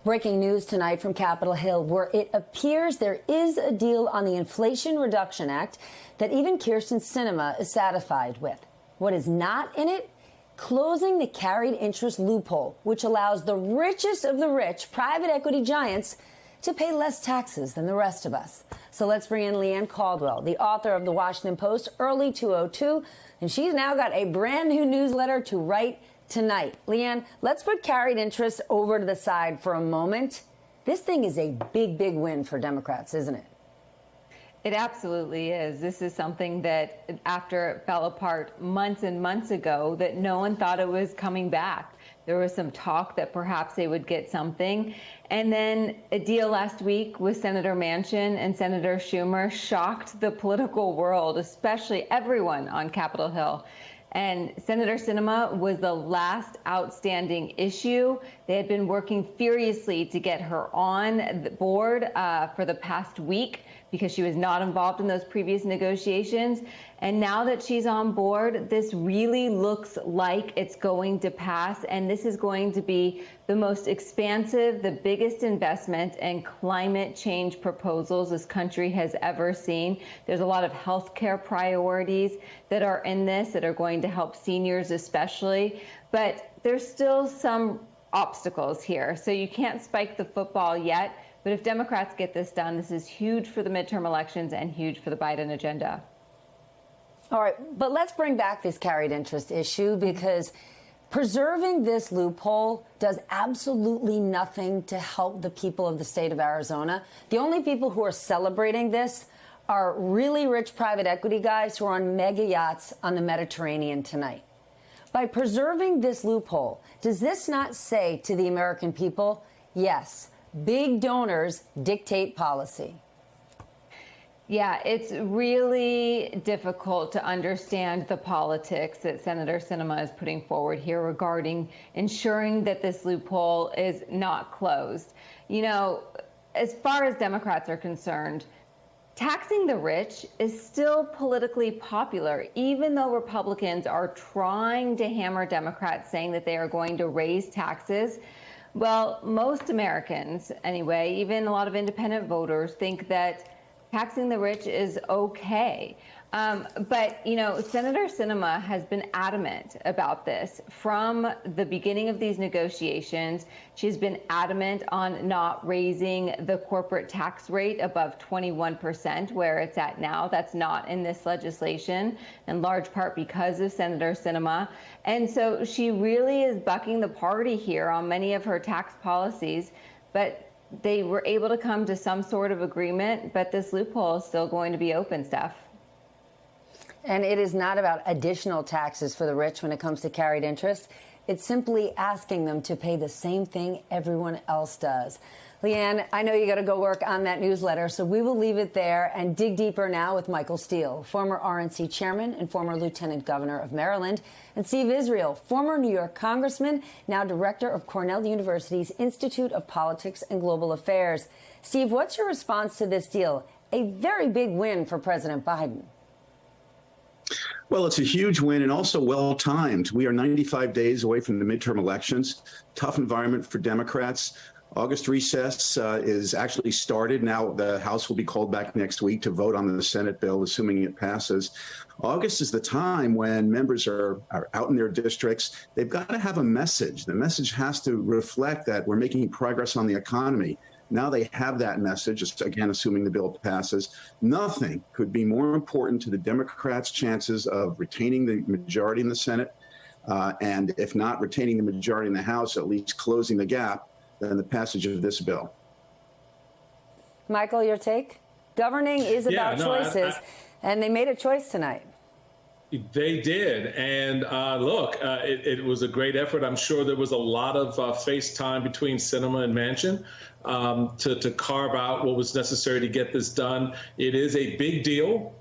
Breaking news tonight from Capitol Hill, where it appears there is a deal on the Inflation Reduction Act that even Kyrsten Sinema is satisfied with. What is not in it? Closing the carried interest loophole, which allows the richest of the rich, private equity giants, to pay less taxes than the rest of us. So let's bring in Leanne Caldwell, the author of the Washington Post, Early 202, and she's now got a brand new newsletter to write tonight. Leanne, let's put carried interest over to the side for a moment. This thing is a big, big win for Democrats, isn't it? It absolutely is. This is something that after it fell apart months and months ago, that no one thought it was coming back. There was some talk that perhaps they would get something. And then a deal last week with Senator Manchin and Senator Schumer shocked the political world, especially everyone on Capitol Hill. And Senator Sinema was the last outstanding issue. They had been working furiously to get her on the board for the past week because she was not involved in those previous negotiations. And now that she's on board, this really looks like it's going to pass. And this is going to be the most expansive, the biggest investment in climate change proposals this country has ever seen. There's a lot of healthcare priorities that are in this that are going to help seniors especially. But there's still some obstacles here. So you can't spike the football yet. But if Democrats get this done, this is huge for the midterm elections and huge for the Biden agenda. All right, but let's bring back this carried interest issue, because preserving this loophole does absolutely nothing to help the people of the state of Arizona. The only people who are celebrating this are really rich private equity guys who are on mega yachts on the Mediterranean tonight. By preserving this loophole, does this not say to the American people, yes, big donors dictate policy? Yeah, it's really difficult to understand the politics that Senator Sinema is putting forward here regarding ensuring that this loophole is not closed. You know, as far as Democrats are concerned, taxing the rich is still politically popular, even though Republicans are trying to hammer Democrats, saying that they are going to raise taxes. Well, most Americans, anyway, even a lot of independent voters, think that taxing the rich is okay. But, you know, Senator Sinema has been adamant about this from the beginning of these negotiations. She's been adamant on not raising the corporate tax rate above 21%, where it's at now. That's not in this legislation, in large part because of Senator Sinema. And so she really is bucking the party here on many of her tax policies. But they were able to come to some sort of agreement, but this loophole is still going to be open, Steph. And it is not about additional taxes for the rich when it comes to carried interest. It's simply asking them to pay the same thing everyone else does. Leanne, I know you got to go work on that newsletter, so we will leave it there and dig deeper now with Michael Steele, former RNC chairman and former lieutenant governor of Maryland, and Steve Israel, former New York congressman, now director of Cornell University's Institute of Politics and Global Affairs. Steve, what's your response to this deal? A very big win for President Biden. Well, it's a huge win and also well-timed. We are 95 days away from the midterm elections. Tough environment for Democrats. August recess is actually started. Now the House will be called back next week to vote on the Senate bill, assuming it passes. August is the time when members are out in their districts. They've got to have a message. The message has to reflect that we're making progress on the economy. Now they have that message, again, assuming the bill passes. Nothing could be more important to the Democrats' chances of retaining the majority in the Senate, and if not retaining the majority in the House, at least closing the gap, than the passage of this bill. Michael, your take? Governing is about choices, and they made a choice tonight. They did. And look, it was a great effort. I'm sure there was a lot of face time between Sinema and Manchin to carve out what was necessary to get this done. It is a big deal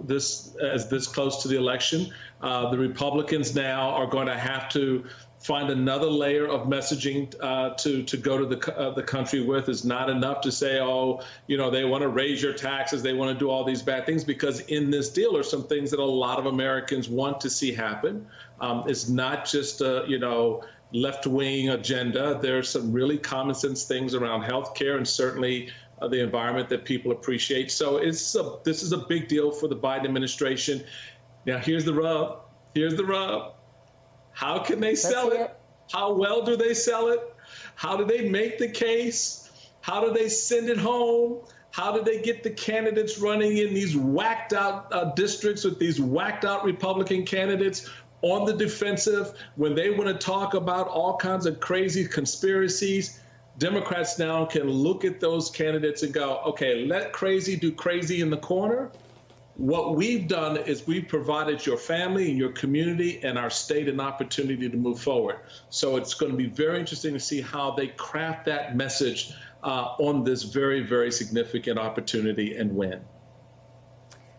this close to the election. The Republicans now are going to have to find another layer of messaging to go to the country with. Is not enough to say, oh, you know, they want to raise your taxes, they want to do all these bad things, because in this deal are some things that a lot of Americans want to see happen. It's not just, left-wing agenda. There are some really common sense things around healthcare and certainly the environment that people appreciate. So this is a big deal for the Biden administration. Now, here's the rub. Here's the rub. How can they sell it? How well do they sell it? How do they make the case? How do they send it home? How do they get the candidates running in these whacked out districts with these whacked out Republican candidates on the defensive when they want to talk about all kinds of crazy conspiracies? Democrats now can look at those candidates and go, okay, let crazy do crazy in the corner. What we've done is we've provided your family and your community and our state an opportunity to move forward. So it's going to be very interesting to see how they craft that message on this very, very significant opportunity and win.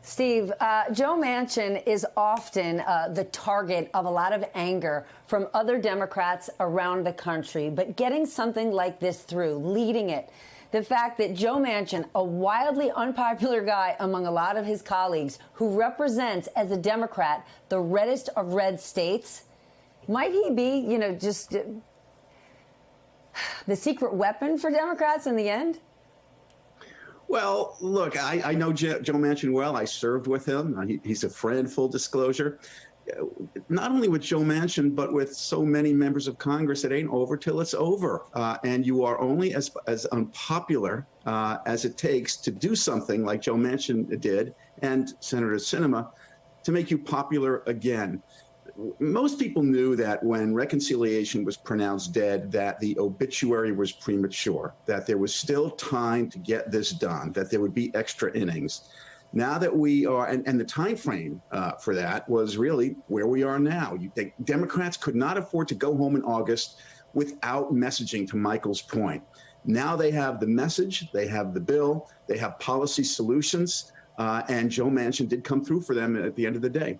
Steve, Joe Manchin is often the target of a lot of anger from other Democrats around the country, but getting something like this through, leading it, the fact that Joe Manchin, a wildly unpopular guy among a lot of his colleagues, who represents as a Democrat the reddest of red states, might he be, just the secret weapon for Democrats in the end? Well, look, I know Joe Manchin well. I served with him. He's a friend, full disclosure. Not only with Joe Manchin, but with so many members of Congress, it ain't over till it's over. And you are only as unpopular as it takes to do something like Joe Manchin did and Senator Sinema to make you popular again. Most people knew that when reconciliation was pronounced dead, that the obituary was premature, that there was still time to get this done, that there would be extra innings. Now that we are, and the time frame for that was really where we are now. Democrats could not afford to go home in August without messaging, to Michael's point. Now they have the message, they have the bill, they have policy solutions, and Joe Manchin did come through for them at the end of the day.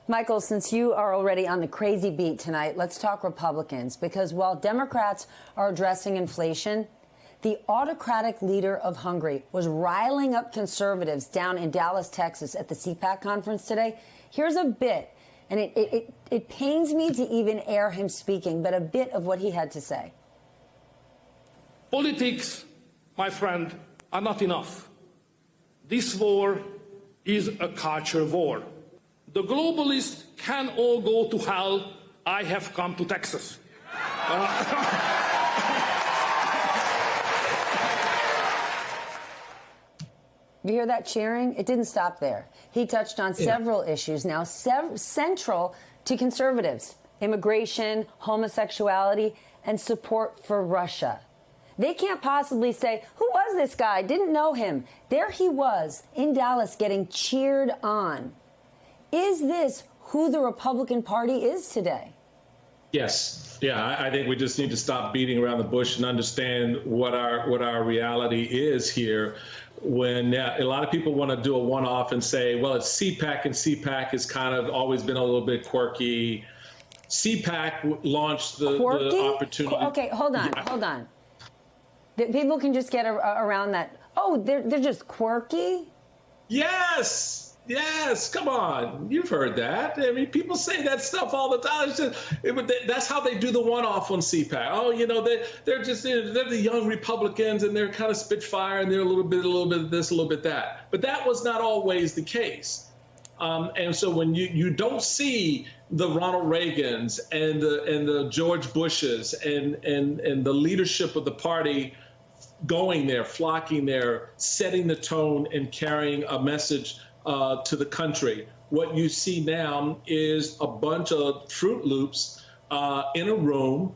Michael, since you are already on the crazy beat tonight, let's talk Republicans, because while Democrats are addressing inflation, the autocratic leader of Hungary was riling up conservatives down in Dallas, Texas at the CPAC conference today. Here's a bit, and it pains me to even air him speaking, but a bit of what he had to say. Politics, my friend, are not enough. This war is a culture war. The globalists can all go to hell. I have come to Texas. You hear that cheering? It didn't stop there. He touched on several issues now central to conservatives: immigration, homosexuality, and support for Russia. They can't possibly say, who was this guy? Didn't know him. There he was in Dallas getting cheered on. Is this who the Republican Party is today? Yes. Yeah, I think we just need to stop beating around the bush and understand what our reality is here. When a lot of people want to do a one-off and say, well, it's CPAC, and CPAC has kind of always been a little bit quirky. CPAC launched the opportunity. Okay, hold on. People can just get around that. Oh, they're just quirky? Yes. Come on. You've heard that. I mean, people say that stuff all the time. That's how they do the one-off on CPAC. Oh, they're the young Republicans, and they're kind of spitfire, and they're a little bit of this, a little bit that. But that was not always the case. And so when you don't see the Ronald Reagans and the George Bushes and the leadership of the party going there, flocking there, setting the tone and carrying a message to the country, what you see now is a bunch of Fruit Loops in a room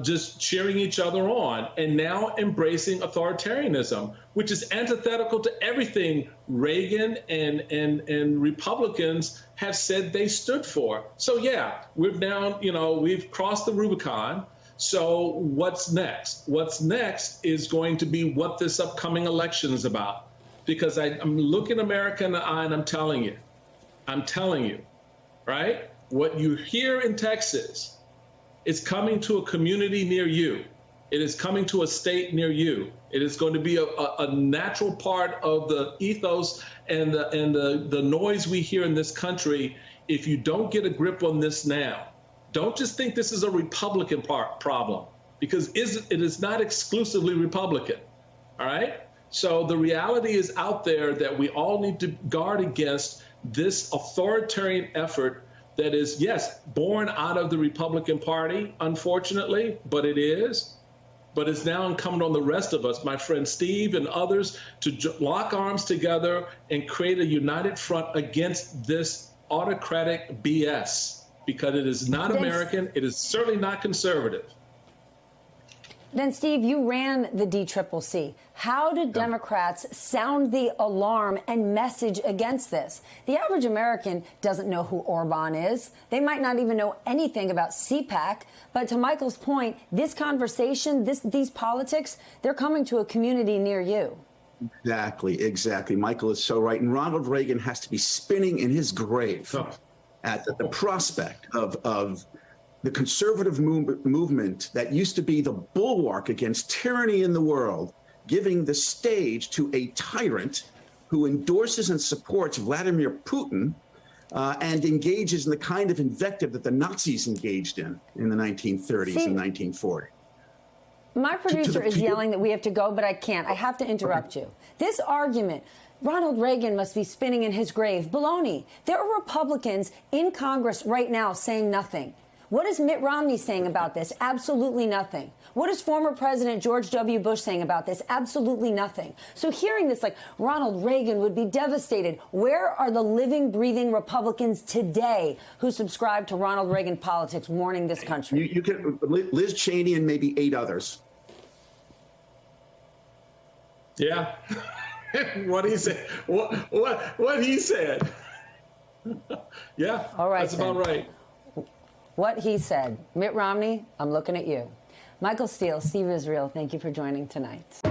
just cheering each other on, and now embracing authoritarianism, which is antithetical to everything Reagan and Republicans have said they stood for. So yeah, we've crossed the Rubicon. So what's next? What's next is going to be what this upcoming election is about. Because I'm looking America in the eye and I'm telling you, right? What you hear in Texas is coming to a community near you. It is coming to a state near you. It is going to be a natural part of the ethos and the noise we hear in this country. If you don't get a grip on this now, Don't just think this is a Republican problem, because it is not exclusively Republican. All right. So the reality is out there that we all need to guard against this authoritarian effort that is, yes, born out of the Republican Party, unfortunately, but it's now incumbent on the rest of us, my friend Steve and others, to lock arms together and create a united front against this autocratic BS, because it is not American. It is certainly not conservative. Then, Steve, you ran the DCCC. How did Democrats sound the alarm and message against this? The average American doesn't know who Orban is. They might not even know anything about CPAC. But to Michael's point, this conversation, these politics, they're coming to a community near you. Exactly. Michael is so right. And Ronald Reagan has to be spinning in his grave at the prospect of the conservative movement that used to be the bulwark against tyranny in the world, giving the stage to a tyrant who endorses and supports Vladimir Putin and engages in the kind of invective that the Nazis engaged in the 1930s and 1940s. My producer is yelling that we have to go, but I can't. I have to interrupt you. This argument, Ronald Reagan must be spinning in his grave. Baloney. There are Republicans in Congress right now saying nothing. What is Mitt Romney saying about this? Absolutely nothing. What is former President George W. Bush saying about this? Absolutely nothing. So hearing this, like Ronald Reagan would be devastated. Where are the living, breathing Republicans today who subscribe to Ronald Reagan politics warning this country? You can Liz Cheney and maybe 8 others. Yeah. What he said. What he said. Yeah. All right. That's about right. What he said. Mitt Romney, I'm looking at you. Michael Steele, Steve Israel, thank you for joining tonight.